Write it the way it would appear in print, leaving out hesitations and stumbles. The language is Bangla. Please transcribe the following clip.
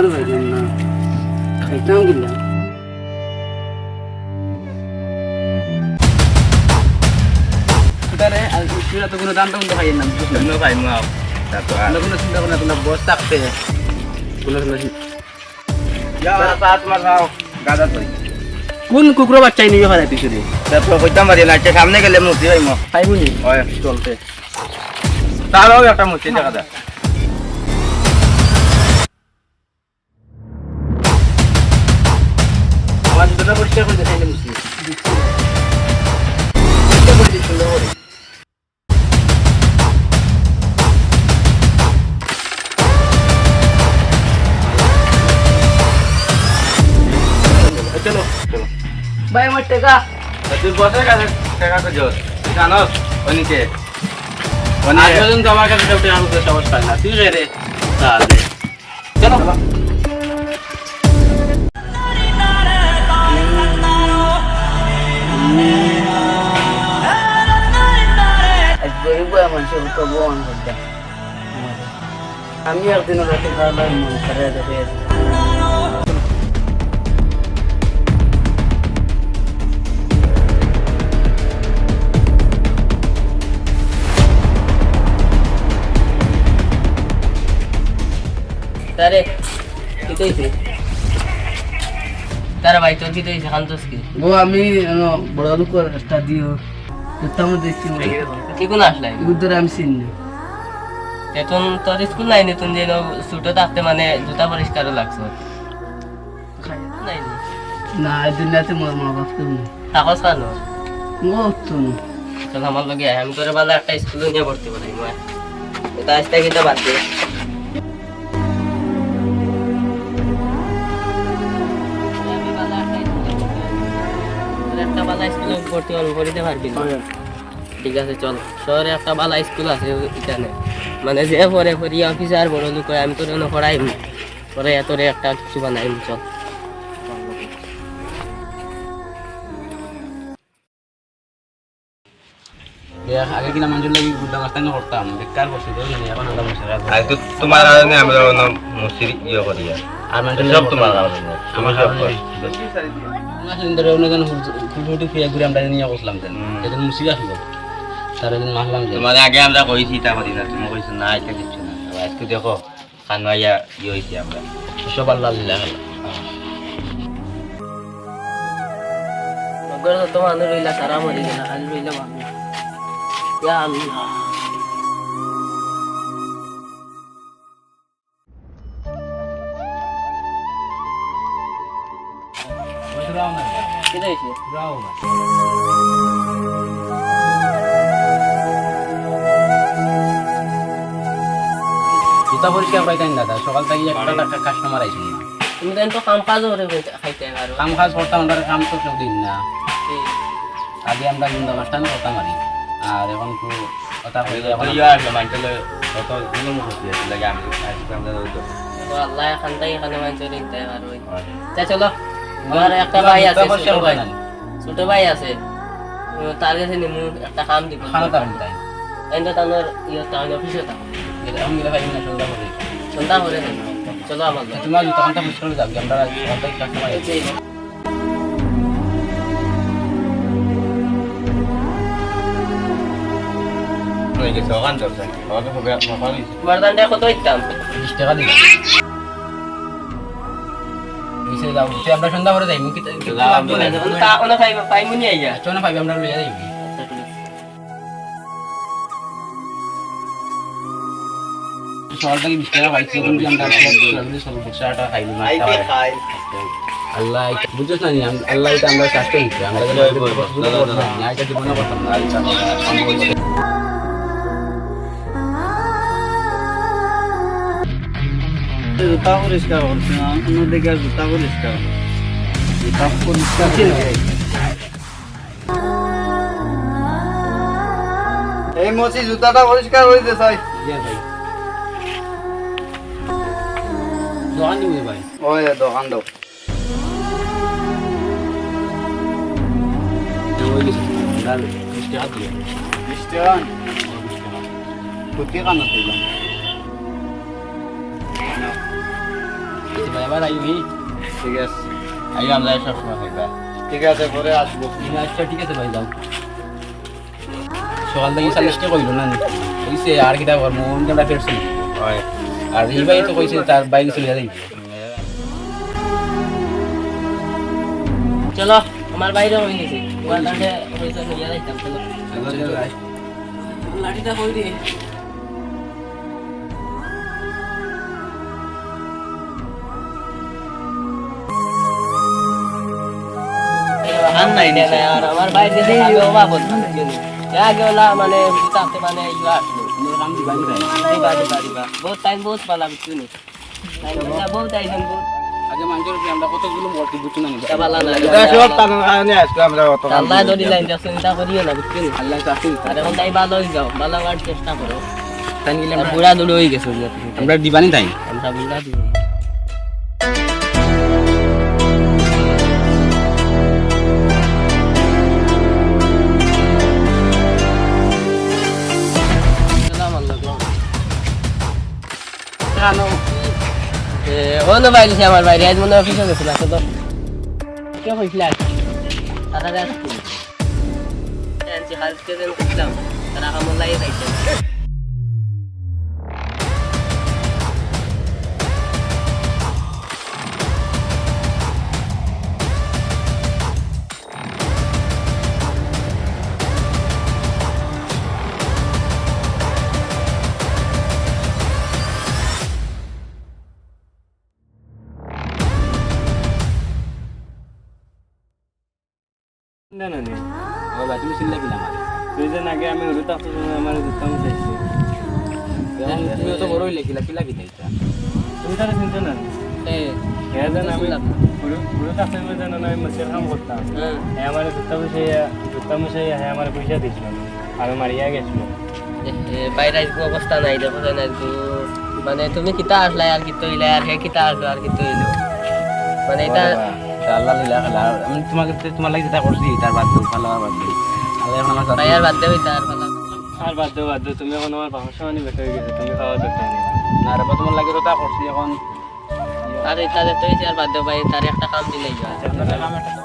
আর ভাইজান না খাইতাম কিনা তারে আর তুই তো কোনো দামটা কিন্তু খাইয়েন না কোনো খাই না তাতো আর কোনো চিন্তা করনা তোমরা বস থাকতে কোনো যা তোমার নাও গাদা তুই কোন কুকুর বাচ্চাই নিয়ে ফেলা তুই শুধু তারপর কইতাম পারি না আচ্ছা সামনে গেলে মুতি হইম খাইবুনি হয় চলতে তারাও একটা মুতি দেখা দা আমার দুটো পরিষ্কার করে দেখাইলে মুসলিম পরিষ্কার করে দিচ্ছিল চলো চলো ভাই আমার টাকা তুই বসে কাছে টাকা তো জোর তুই জানোস অনিকে আজ পর্যন্ত আমার কাছে কেউ টাকা মুখে সাহস পায় না তুই রে তাহলে চলো গরিব মানুষের তো বোন করতাম আমি একদিন রাতে খাওয়া মন করে দেখে তারে কি কইছে তারা ভাই তোর কি কইছে খান্তস কি ও আমি বড় লোক রাস্তা দিও তেমন দেখছি কি কোন আসলে গুদরে আমি চিনি এখন তোর স্কুল নাই নি তুমি যেন ছুটো থাকতে মানে জুতা পরিষ্কার লাগছে নাই না এই দুনিয়াতে মোর মা বাপ কেউ নেই থাকস কেন ও তো চল আমার লগে আমি তোরে বালা একটা স্কুলে নিয়ে ভর্তি করাই মই এটা আজকে কিটা বাদ দে একটা বালা স্কুলে ভর্তি করতে পারবি না ঠিক আছে চল শহরে একটা বালা স্কুল আছে এখানে মানে যে পরে পরে অফিসার বড় লোক আমি তোর জন্য পড়াইম পরে তোরে একটা কিছু বানাইম চল আগে কিনা মানুষের লাগি গুড্ডা মাস্তানি করতাম বেকার করছি তো এখন আমরা মশলা আই তো তোমার কারণে আমরা মুসিরি ইয়ে করি আর মানুষের সব তোমার কারণে আমার সব সুন্দর অন্যজন ফুলফুটি ফিরে ঘুরে আমরা নিয়ে বসলাম যেদিন মুসিদ আসলো তার দিন মারলাম যে তোমার আগে আমরা কইছি তা করি না তুমি কইছো না এটা কিছু না আজকে দেখো খানওয়াইয়া ইয়ে হইছি আমরা সব আল্লাহ লিল্লাহ মগর তো মানুষ রইলা সারা মরি গেল আল রইলা মানুষ ইয়া আল্লাহ কি হইছে যাও জুতা পরিষ্কার পাইতেন দাদা সকাল থেকে একটা টাকা কাস্টমার আইছিল না তুমি তো কাম কাজ করে খাইতে আর কাম কাজ করতাম আমরা কাম তো সব দিন না আগে আমরা গুন্ডা মাস্তানি করতাম আর এখন তো কথা কইলে এখন ইয়া আসলে মানতে কত দিন মুখ হচ্ছে লাগে আমি আজকে আমরা তো আল্লাহ এখান থেকে এখানে মানতে দিতে আর ওই তা চলো আমার একটা ভাই আছে ছোট ভাই আছে তার কাছে নিমু একটা কাম দিব খানা দাম তাই এন্ড তানোর ইয়া টাউন অফিসে থাকো এরকম গেলে ভাই না সন্ধ্যা করে চলো আমার তোমার দোকানটা মুশকিল হয়ে যাবে আমরা সবাই কাস্টমার আছে ওই যে দোকান দরকার আমাকে হবে মাপালি বর্দানটা কত ইতাম 20 টাকা দিলাম এসে দাও আমরা সন্ধ্যা করে যাইমু কি তা ওনা পাইমু নি আইয়া চোনা পাইবে আমরা লইয়া যাইবি সকালটা কি 20 টাকা পাইছি কিন্তু আমরা সব বক্সাটা খাইলি মাছটা খাই আল্লাহ বুঝছ না আল্লাহ এটা আমরা চাষতে হইছে আমরা না এটা জীবনে করতাম না আচ্ছা জুতা পরিষ্কার করছে না অন্যদিকে জুতা পরিষ্কার এই মসি জুতাটা পরিষ্কার হইতে চাই দোকান দিব ভাই ওই দোকান দাও ভাই এবার আইবি ঠিক আছে আই আমরা সব সময় খাইবা ঠিক আছে পরে আসবো আচ্ছা ঠিক আছে ভাই যাও সকাল থেকে 40টা কইলো না কইছে আর কিটা কর মন কেমন ফেরছি হয় আর এই ভাই তো কইছে তার বাইক চলে যাই চলো আমার বাইরে হয়ে গেছে তোমার কাছে পয়সা নিয়ে যাইতাম চলো লাঠিটা কই রে আর নাই না আর আমার বাইরে গেছে আগে অভাব হতো আগে ওলা মানে তাতে মানে ইয়া আসলো রাম দি বানি ভাই দিবা বহুত টাইম বহুত পালাম শুনি বহুত আইছেন বহুত আগে মানুষের কি আমরা কতগুলো মূর্তি বুঝছো না এটা পালা না এটা সব টাকার কারণে আজকে আমরা অত কাম আল্লাহ যদি লাইনটা চিন্তা করিও না বুঝছেন আল্লাহ চাকরি আর এখন তাই ভালো হয়ে যাও ভালো হওয়ার চেষ্টা করো তাই নিলে আর বুড়া দুটো হয়ে গেছে আমরা দিবানি তাই আমরা বুড়া দিব অন্য বাইরে আমার বাইরে আজ মনে অফিসে গেছিল তো কে হয়েছিল তারা আসছি হালকে যেন করছিলাম তারা আমার লাগে যাইছে না না না ও ভাই তুমি চিল্লা দিলাম তুই যে আগে আমি হলুদ আসতে আমার দুটাম চাইছি তুমি তো বড়ই লেখিলা কিলা কি তাইতা তুমি তারা চিন্তা না এই হ্যাঁ জান আমি হলুদ আসতে জান আমি মাছের কাম করতাম হ্যাঁ আমার দুটা মিশাই হ্যাঁ আমার পয়সা দিছিল আমি মারিয়া গেছিল বাইরে অবস্থা নাই দেখো না তো মানে তুমি কিতা আসলাই আর কিতো হইলে আর হে কিতা আসলো আর কিতো হইলো মানে এটা আল্লাহ লীলা খেলা আমি তোমাকে তোমার লাগে যেটা করছি তার বাদ দাও ভালো বাদ দাও আল্লাহ এখন আমার ভাই আর বাদ দেবে তার ভালো আর বাদ দাও তুমি এখন আমার বাবার সামনে বেঁচে গেছে তুমি খাওয়া দরকার নেই না রে তোমার লাগে তো তা করছি এখন আর এটা তো আর বাদ দেবে ভাই তার একটা কাম দিলেই যায় কাম একটা